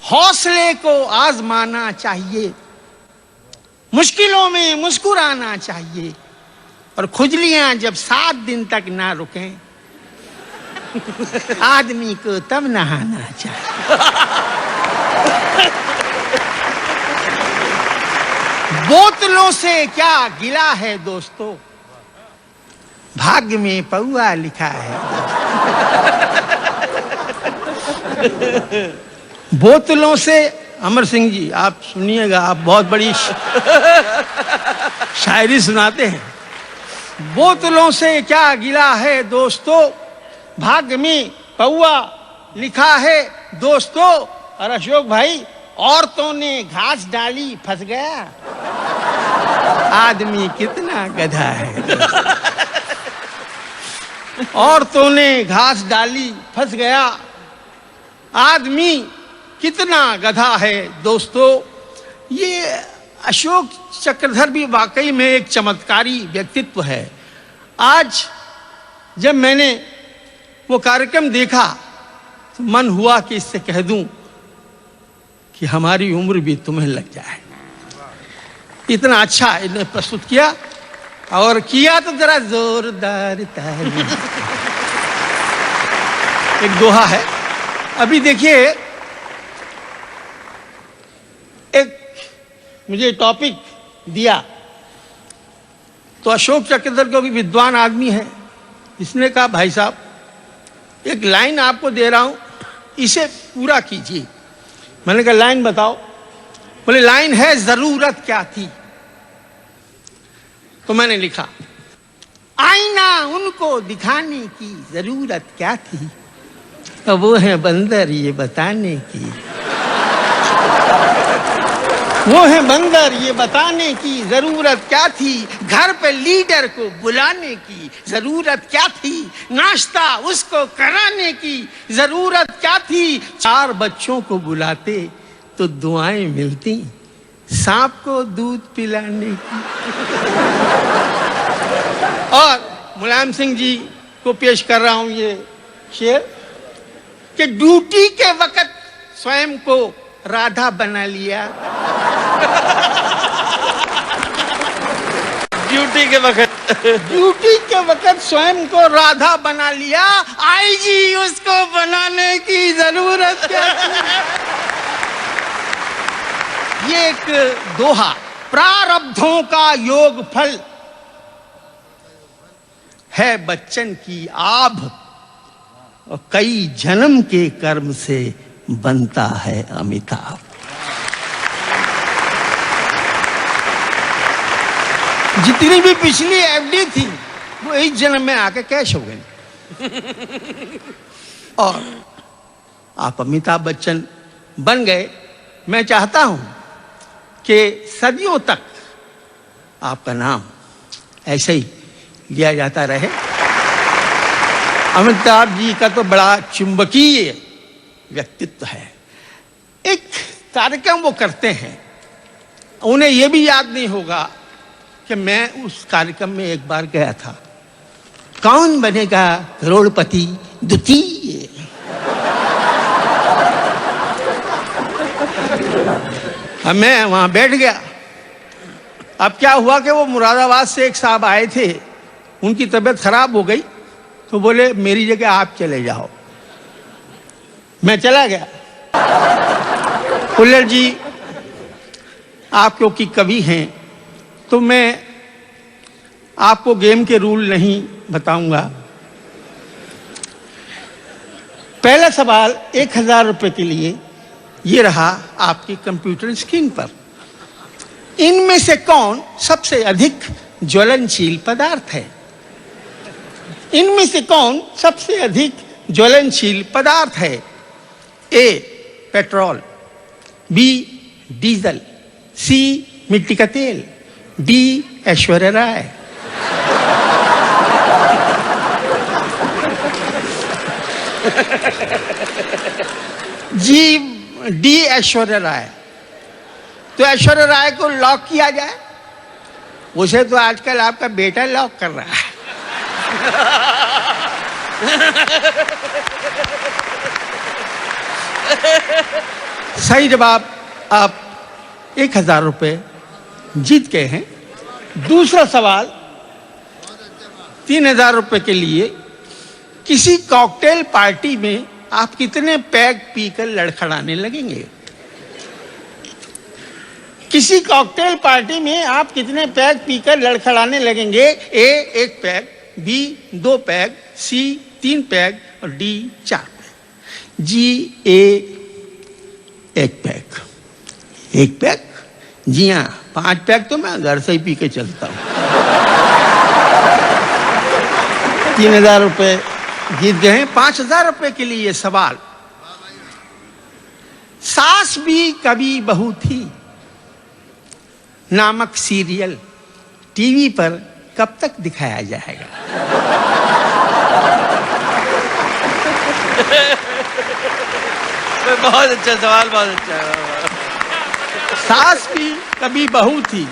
हौसले को आजमाना चाहिए, मुश्किलों में मुस्कुराना चाहिए, और खुजलियां जब 7 दिन तक ना रुकें आदमी को तब नहाना चाहिए। बोतलों से क्या गिला है दोस्तों, भाग्य में पौआ लिखा है। बोतलों से, अमर सिंह जी आप सुनिएगा, आप बहुत बड़ी शायरी सुनाते हैं। बोतलों से क्या गिला है दोस्तों, भाग्य में पौआ लिखा है दोस्तों। और अशोक भाई, औरतों ने घास डाली फंस गया, आदमी कितना गधा है। औरतों ने घास डाली फंस गया, आदमी कितना गधा है दोस्तों। ये अशोक चक्रधर भी वाकई में एक चमत्कारी व्यक्तित्व है। आज जब मैंने वो कार्यक्रम देखा तो मन हुआ कि इससे कह दूं कि हमारी उम्र भी तुम्हें लग जाए। इतना अच्छा इन्होंने प्रस्तुत किया, और किया तो जरा जोरदार ताली। एक दोहा है, अभी देखिए, एक मुझे टॉपिक दिया तो अशोक चक्रधर को भी विद्वान आदमी है, इसने कहा भाई साहब एक लाइन आपको दे रहा हूं, इसे पूरा कीजिए। मैंने कहा लाइन बताओ। बोले लाइन है जरूरत क्या थी। तो मैंने लिखा, आईना उनको दिखाने की जरूरत क्या थी, तो वो है बंदर ये बताने की। वो है बंदर ये बताने की जरूरत क्या थी, घर पे लीडर को बुलाने की जरूरत क्या थी, नाश्ता उसको कराने की जरूरत क्या थी। 4 बच्चों को बुलाते तो दुआएं मिलती, सांप को दूध पिलाने की। और मुलायम सिंह जी को पेश कर रहा हूं ये शेर कि ड्यूटी के वक्त स्वयं को राधा बना लिया। ड्यूटी के वक्त स्वयं को राधा बना लिया, आईजी उसको बनाने की जरूरत क्या थी। ये एक दोहा, प्रारब्धों का योग फल है बच्चन की आभ, और कई जन्म के कर्म से बनता है अमिताभ। जितनी भी पिछली एफडी थी वो इस जन्म में आके कैश हो गई, और आप अमिताभ बच्चन बन गए। मैं चाहता हूं कि सदियों तक आपका नाम ऐसे ही लिया जाता रहे। अमिताभ जी का तो बड़ा चुंबकीय व्यक्तित्व है। एक कार्यक्रम वो करते हैं, उन्हें यह भी याद नहीं होगा कि मैं उस कार्यक्रम में एक बार गया था। कौन बनेगा करोड़पति द्वितीय। अब मैं वहां बैठ गया। अब क्या हुआ कि वो मुरादाबाद से एक साहब आए थे, उनकी तबीयत खराब हो गई, तो बोले मेरी जगह आप चले जाओ। मैं चला गया। कुल्लर जी आप क्योंकि कवि हैं तो मैं आपको गेम के रूल नहीं बताऊंगा। पहला सवाल 1000 रुपए के लिए ये रहा आपकी कंप्यूटर स्क्रीन पर। इनमें से कौन सबसे अधिक ज्वलनशील पदार्थ है? इनमें से कौन सबसे अधिक ज्वलनशील पदार्थ है? ए पेट्रोल, बी डीजल, सी मिट्टी का तेल, D Aishwarya Rai. G D Aishwarya Rai. तो ऐश्वर्या राय को लॉक किया जाए। उसे तो आजकल आपका बेटा लॉक कर रहा है। सही जवाब आप 1000 रुपये जीत गए हैं। दूसरा सवाल 3000 रुपये के लिए, किसी कॉकटेल पार्टी में आप कितने पैग पीकर लड़खड़ाने लगेंगे? किसी कॉकटेल पार्टी में आप कितने पैग पीकर लड़खड़ाने लगेंगे? ए 1 पैग, बी 2 पैग, सी 3 पैग और डी 4 पैग। जी ए 1 पैग। 1 पैग? जी हाँ, 5 पैग तो मैं घर से ही पी के चलता हूँ। 3000 रुपये जीत गए हैं। 5000 रुपये के लिए सवाल, सास भी कभी बहू थी नामक सीरियल टीवी पर कब तक दिखाया जाएगा? बहुत अच्छा सवाल, बहुत अच्छा। सास भी कभी बहू थी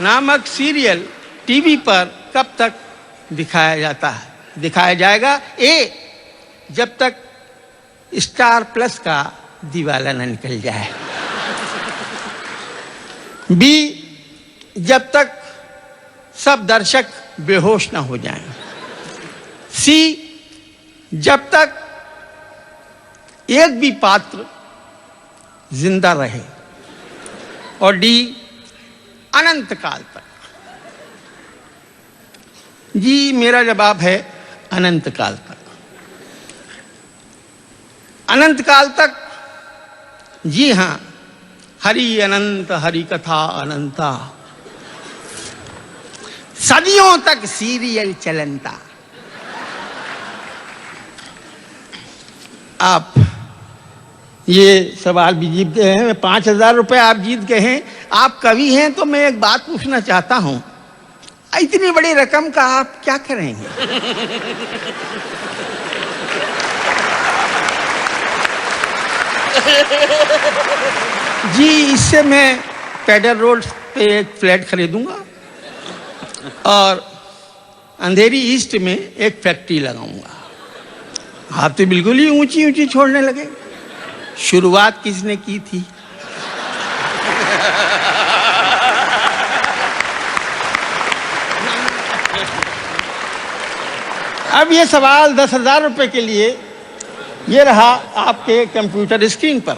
नामक सीरियल टीवी पर कब तक दिखाया जाएगा? ए, जब तक स्टार प्लस का दिवाला न निकल जाए। बी, जब तक सब दर्शक बेहोश ना हो जाएं। सी, जब तक एक भी पात्र जिंदा रहे। और डी, अनंत काल तक। जी, मेरा जवाब है अनंत काल तक। अनंत काल तक, जी हां, हरि अनंत हरि कथा अनंता, सदियों तक सीरियल चलनता। आप ये सवाल भी जीत गए हैं। 5000 रुपये आप जीत गए हैं। आप कवि हैं तो मैं एक बात पूछना चाहता हूं, इतनी बड़ी रकम का आप क्या करेंगे? जी, इससे मैं पेडर रोड पे एक फ्लैट खरीदूंगा और अंधेरी ईस्ट में एक फैक्ट्री लगाऊंगा। आप तो बिल्कुल ही ऊंची ऊंची छोड़ने लगे। शुरुआत किसने की थी? अब ये सवाल 10,000 रुपये के लिए, ये रहा आपके कंप्यूटर स्क्रीन पर।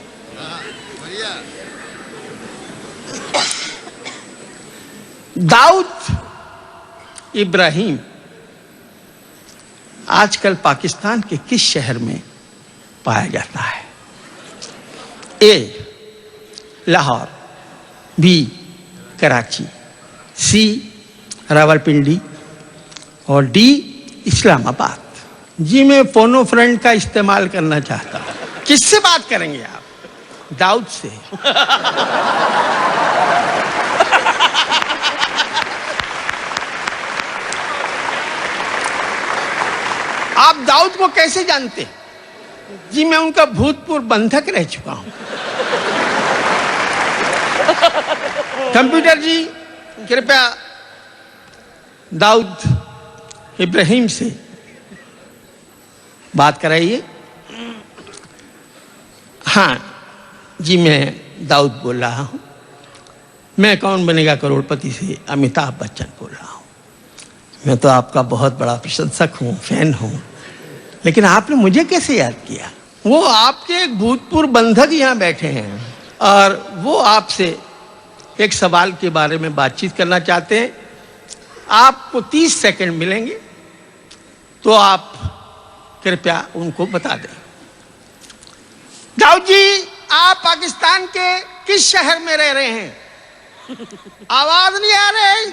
दाऊद इब्राहिम आजकल पाकिस्तान के किस शहर में पाया जाता है? ए, लाहौर, बी, कराची, सी, रावलपिंडी और डी, इस्लामाबाद। जी, मैं फोनो फ्रेंड का इस्तेमाल करना चाहता हूं। किससे बात करेंगे आप? दाऊद से। आप दाऊद को कैसे जानते? जी, मैं उनका भूतपूर्व बंधक रह चुका हूं। कंप्यूटर जी, कृपया दाऊद इब्राहिम से बात कराइए। हाँ जी, मैं दाऊद बोल रहा हूं। मैं कौन बनेगा करोड़पति से अमिताभ बच्चन बोल रहा हूं। मैं तो आपका बहुत बड़ा प्रशंसक हूं, फैन हूं, लेकिन आपने मुझे कैसे याद किया? वो आपके एक भूतपूर्व बंधक यहाँ बैठे हैं और वो आपसे एक सवाल के बारे में बातचीत करना चाहते हैं। आपको 30 सेकंड मिलेंगे, तो आप कृपया उनको बता दें। दाऊद जी, आप पाकिस्तान के किस शहर में रह रहे हैं? आवाज नहीं आ रही।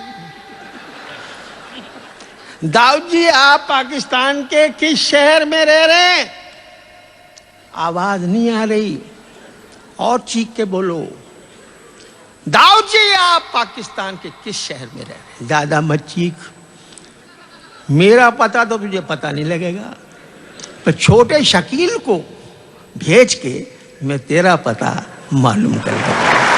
दाऊद जी, आप पाकिस्तान के किस शहर में रह रहे हैं? आवाज नहीं आ रही, और चीख के बोलो। दाऊद जी, आप पाकिस्तान के किस शहर में रह रहे हैं? ज्यादा मत चीख, मेरा पता तो तुझे पता नहीं लगेगा, पर छोटे शकील को भेज के मैं तेरा पता मालूम कर दूंगा।